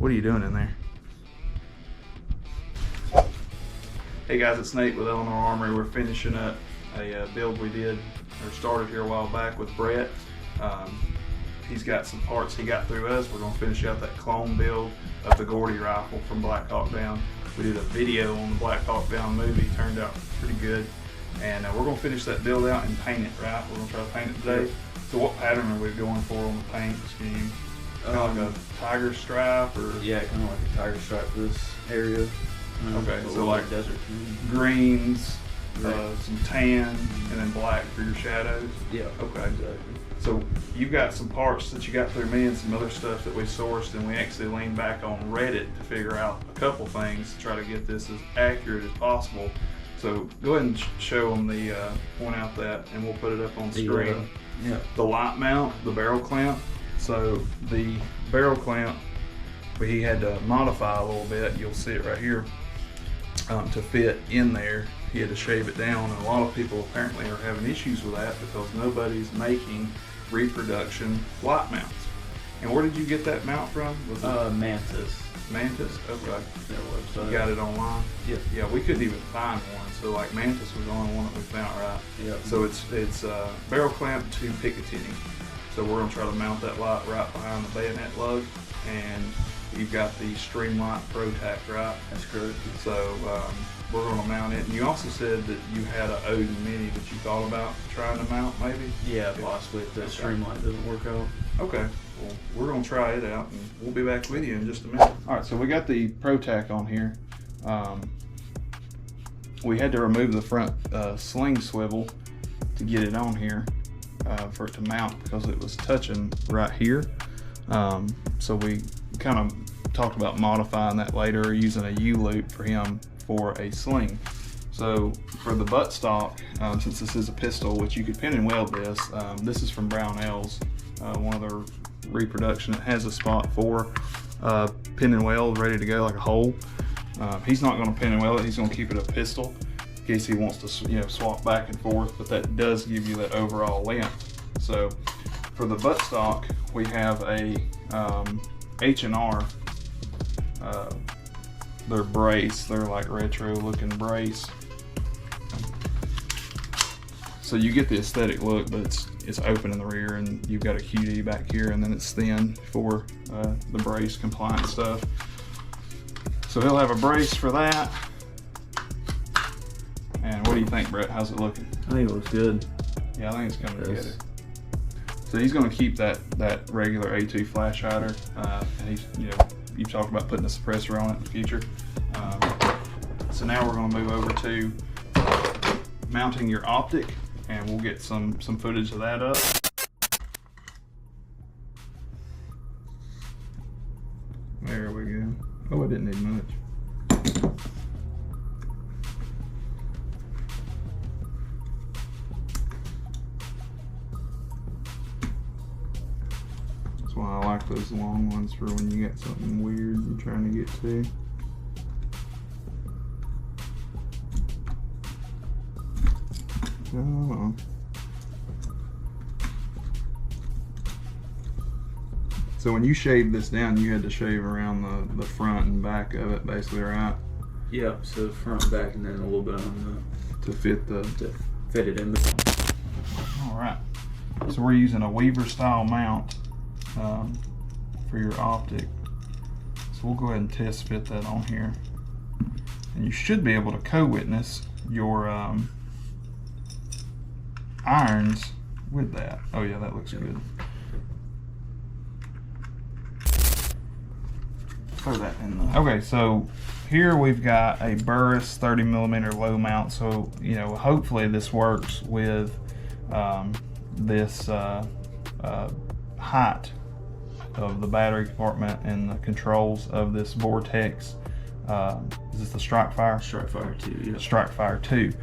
What are you doing in there? Hey guys, it's Nate with Eleanor Armory. We're finishing up a build we did or started here a while back with Brett. He's got some parts he got through us. We're going to finish out that clone build of the Gordy rifle from Black Hawk Down. We did a video on the Black Hawk Down movie, turned out pretty good. And we're going to finish that build out and paint it, right? We're going to try to paint it today. So what pattern are we going for on the paint scheme? Kind of like a tiger stripe, or? Yeah, kind of like a tiger stripe for this area. Okay, so like desert greens, some tan, and then black for your shadows? Yeah. Okay. Exactly. So you've got some parts that you got through me and some other stuff that we sourced, and we actually leaned back on Reddit to figure out a couple things to try to get this as accurate as possible. So go ahead and show them the, point out that, and we'll put it up on screen. The light mount, the barrel clamp. So the barrel clamp, he had to modify a little bit. You'll see it right here. To fit in there, he had to shave it down, and a lot of people apparently are having issues with that because nobody's making reproduction light mounts. And where did you get that mount from? Was it Mantis. Mantis? Okay. Their website. You got it online? Yeah. Yeah, we couldn't even find one, so like Mantis was the only one that we found, right? Yeah. So it's barrel clamp to Picatinny. So we're gonna try to mount that light right behind the bayonet lug, and you've got the Streamlight Pro Tack, right? That's correct. So we're going to mount it. And you also said that you had an Odin Mini that you thought about trying to mount, maybe? Yeah, possibly if the Streamlight doesn't work out. Okay. Well, we're going to try it out, and we'll be back with you in just a minute. All right, so we got the Pro Tack on here. We had to remove the front sling swivel to get it on here for it to mount because it was touching right here. So we kind of talked about modifying that later, or using a U-loop for him for a sling. So for the buttstock, since this is a pistol, which you could pin and weld this is from Brownells, one of their reproduction. It has a spot for pin and weld ready to go, like a hole. He's not going to pin and weld it. He's going to keep it a pistol in case he wants to, swap back and forth. But that does give you that overall length. So for the buttstock, we have a H&R. Their brace. They're like retro looking brace. So you get the aesthetic look, but it's open in the rear, and you've got a QD back here, and then it's thin for the brace compliant stuff. So he'll have a brace for that. And what do you think, Brett? How's it looking? I think it looks good. Yeah, I think it's coming together. So he's going to keep that regular A2 flash hider, and he's, you've talked about putting a suppressor on it in the future. So now we're going to move over to mounting your optic, and we'll get some footage of that up. There we go. Oh, I didn't need much. That's why I like those long ones for when you got something weird you're trying to get to. Come on. So when you shaved this down, you had to shave around the front and back of it, basically, right? Yeah, so front and back, and then a little bit on to fit it in. All right. So we're using a Weaver style mount for your optic. So we'll go ahead and test fit that on here, and you should be able to co-witness your irons with that. Oh yeah, that looks good. Throw that in the... Okay, so here we've got a Burris 30mm low mount. So hopefully this works with this height of the battery compartment and the controls of this Vortex. Is this the Strikefire? Strikefire 2, yeah. Strikefire 2.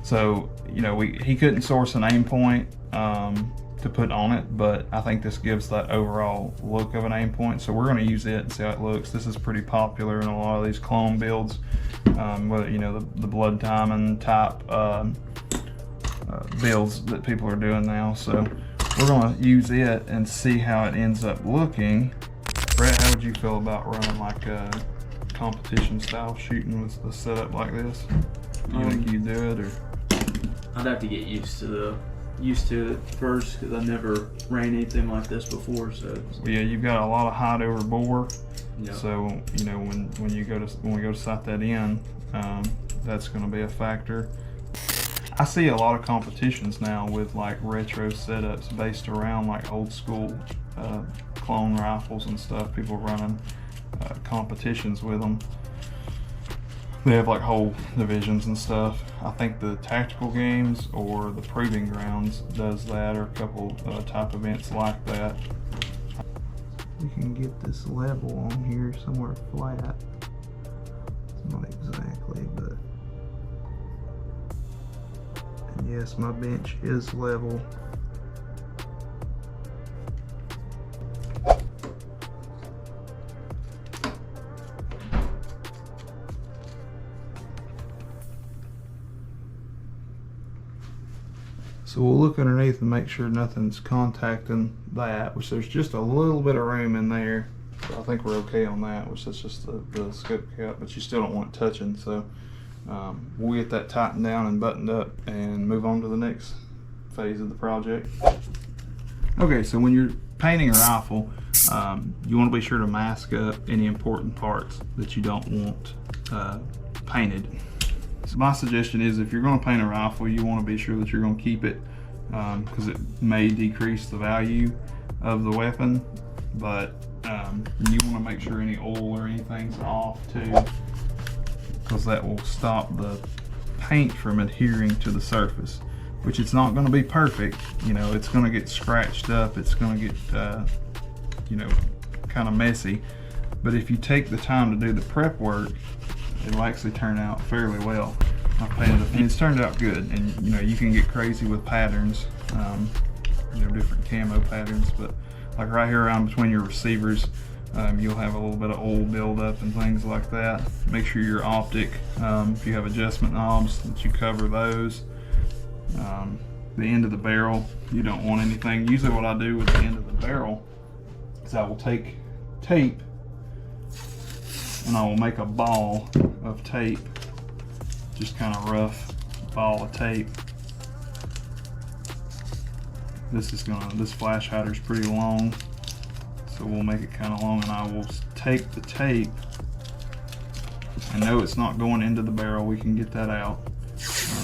So, he couldn't source an aim point to put on it, but I think this gives that overall look of an aim point. So we're going to use it and see how it looks. This is pretty popular in a lot of these clone builds, whether the blood diamond type builds that people are doing now. So we're going to use it and see how it ends up looking. Brett, how would you feel about running like a competition style shooting with a setup like this? Do you think you'd do it, or? I'd have to get used to it first because I never ran anything like this before. So Yeah, you've got a lot of height over bore. yeah. So you know when we go to sight that in, that's going to be a factor. I see a lot of competitions now with like retro setups based around like old school clone rifles and stuff. People running competitions with them. They have like whole divisions and stuff. I think the tactical games or the proving grounds does that, or a couple type events like that. You can get this level on here somewhere flat. Not exactly, but and yes, my bench is level. So we'll look underneath and make sure nothing's contacting that, which there's just a little bit of room in there. So I think we're okay on that, which is just the scope cap, but you still don't want it touching. So we'll get that tightened down and buttoned up and move on to the next phase of the project. Okay, so when you're painting a rifle, you want to be sure to mask up any important parts that you don't want painted. So my suggestion is if you're going to paint a rifle, you want to be sure that you're going to keep it because it may decrease the value of the weapon, but you want to make sure any oil or anything's off too, because that will stop the paint from adhering to the surface, which it's not going to be perfect. You know, it's going to get scratched up, it's going to get you know, kind of messy, but if you take the time to do the prep work, it'll actually turn out fairly well. I've painted it and it's turned out good, and you know, you can get crazy with patterns, you know, different camo patterns, but like right here around between your receivers, you'll have a little bit of oil buildup and things like that. Make sure your optic, if you have adjustment knobs, that you cover those. The end of the barrel, you don't want anything. Usually what I do with the end of the barrel is I will take tape and I will make a ball of tape, just kind of rough ball of tape. This flash hider is pretty long, so we'll make it kind of long, and I will take the tape. I know it's not going into the barrel, we can get that out.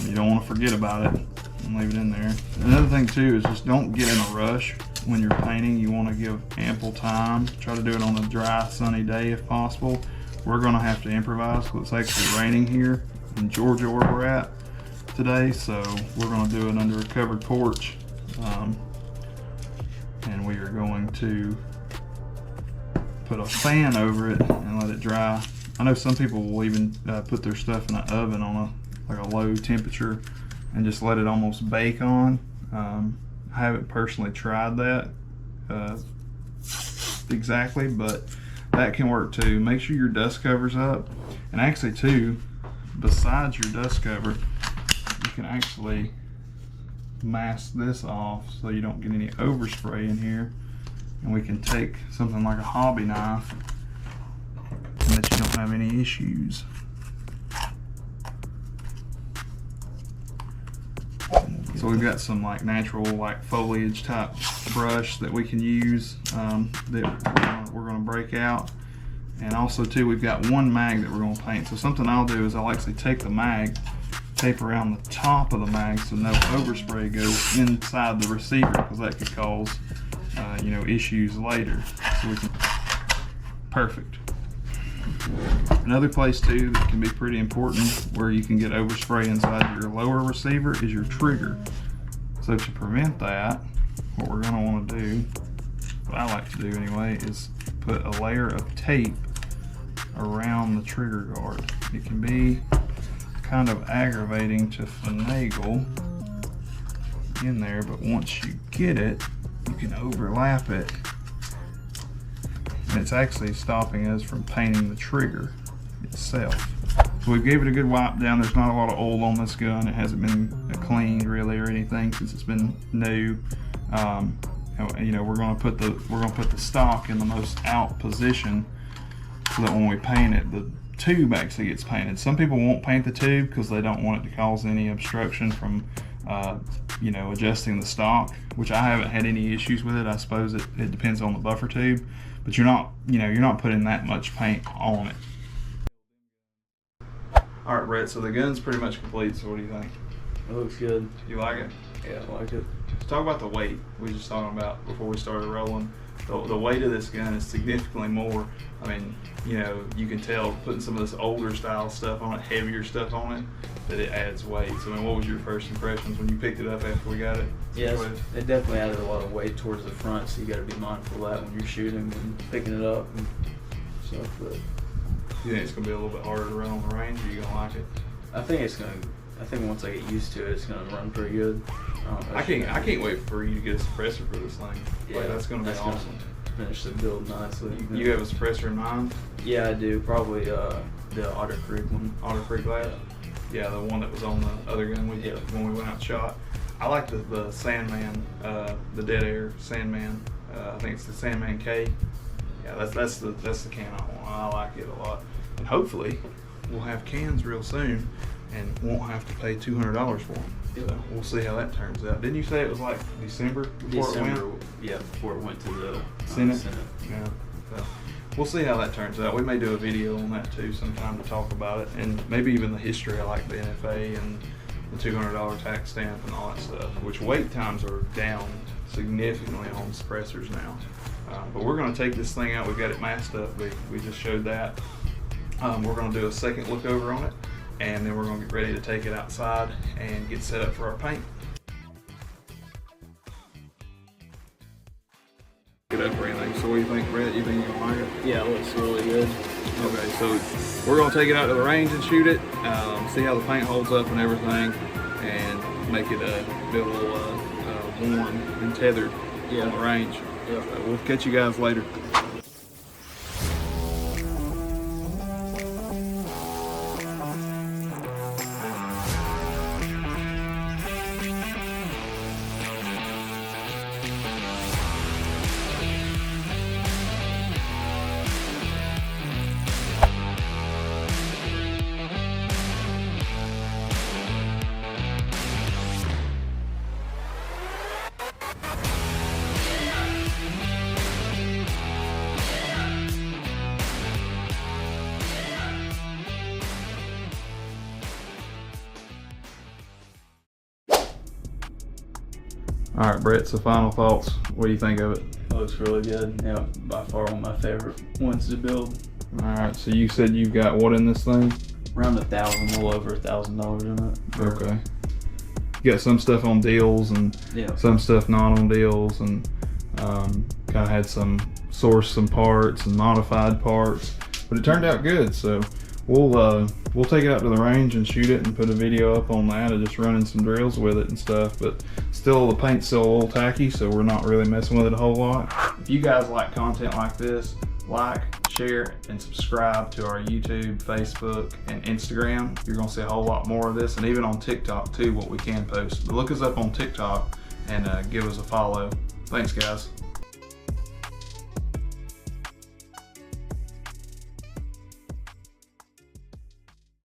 You don't want to forget about it and leave it in there. Another thing too is just don't get in a rush when you're painting. You want to give ample time. Try to do it on a dry, sunny day if possible. We're going to have to improvise because it's actually raining here in Georgia where we're at today, so we're going to do it under a covered porch, and we are going to put a fan over it and let it dry. I know some people will even put their stuff in an oven on like a low temperature and just let it almost bake on. I haven't personally tried that exactly, but that can work too. Make sure your dust cover's up, and actually too, besides your dust cover, you can actually mask this off so you don't get any overspray in here, and we can take something like a hobby knife and that you don't have any issues. So we've got some like natural like foliage type brush that we can use that we're going to break out, and also too we've got one mag that we're going to paint. So something I'll do is I'll actually take the mag, tape around the top of the mag so no overspray goes inside the receiver, because that could cause you know, issues later. So we can, perfect. Another place too that can be pretty important where you can get overspray inside your lower receiver is your trigger. So to prevent that, what we're going to want to do, what I like to do anyway, is put a layer of tape around the trigger guard. It can be kind of aggravating to finagle in there, but once you get it, you can overlap it, and it's actually stopping us from painting the trigger itself. So we gave it a good wipe down. There's not a lot of oil on this gun. It hasn't been cleaned really or anything since it's been new. And, you know, we're gonna put the stock in the most out position so that when we paint it, the tube actually gets painted. Some people won't paint the tube because they don't want it to cause any obstruction from you know, adjusting the stock, which I haven't had any issues with it. I suppose it depends on the buffer tube, but you're not, you know, you're not putting that much paint on it. All right, Brett, so the gun's pretty much complete, so what do you think? It looks good. You like it? Yeah, I like it. Let's talk about the weight we were just talking about before we started rolling. The weight of this gun is significantly more. I mean, you know, you can tell putting some of this older style stuff on it, heavier stuff on it, that it adds weight. So, I mean, what was your first impressions when you picked it up after we got it? Yes, it definitely added a lot of weight towards the front, so you got to be mindful of that when you're shooting and picking it up and stuff. But you think it's gonna be a little bit harder to run on the range, or you gonna like it? I think once I get used to it, it's gonna run pretty good. I can't wait for you to get a suppressor for this thing. Yeah, like, that's gonna be awesome. Gonna finish the build nicely. You have a suppressor in mind? Yeah, I do. Probably the Otter Creek one. Otter Creek Lab? Yeah, the one that was on the other gun we did when we went out and shot. I like the Sandman, the Dead Air Sandman. I think it's the Sandman K. Yeah, that's the can I want. I like it a lot. And hopefully we'll have cans real soon and won't have to pay $200 for them. So we'll see how that turns out. Didn't you say it was like December before it went? Yeah, before it went to the Senate. Senate. Yeah. So we'll see how that turns out. We may do a video on that too sometime to talk about it, and maybe even the history. I like the NFA and the $200 tax stamp and all that stuff, which wait times are down significantly on suppressors now. But we're going to take this thing out. We've got it masked up. We just showed that. We're going to do a second look over on it, and then we're going to get ready to take it outside and get set up for our paint. Get up or anything. So what do you think, Brett? You think you're gonna like it? Yeah, it looks really good. Okay, so we're gonna take it out to the range and shoot it, see how the paint holds up and everything, and make it be a little warm and tethered on the range. Yeah. So we'll catch you guys later. All right, Brett, so final thoughts. What do you think of it? It looks really good. Yeah, by far one of my favorite ones to build. All right, so you said you've got what in this thing? Around $1,000, a little over $1,000 in it. Okay. You got some stuff on deals and some stuff not on deals, and kind of had some parts and modified parts, but it turned out good. So we'll take it out to the range and shoot it and put a video up on that of just running some drills with it and stuff. But still, the paint's still a little tacky, so we're not really messing with it a whole lot. If you guys like content like this, like, share, and subscribe to our YouTube, Facebook, and Instagram. You're gonna see a whole lot more of this, and even on TikTok too, what we can post. But look us up on TikTok and give us a follow. Thanks, guys.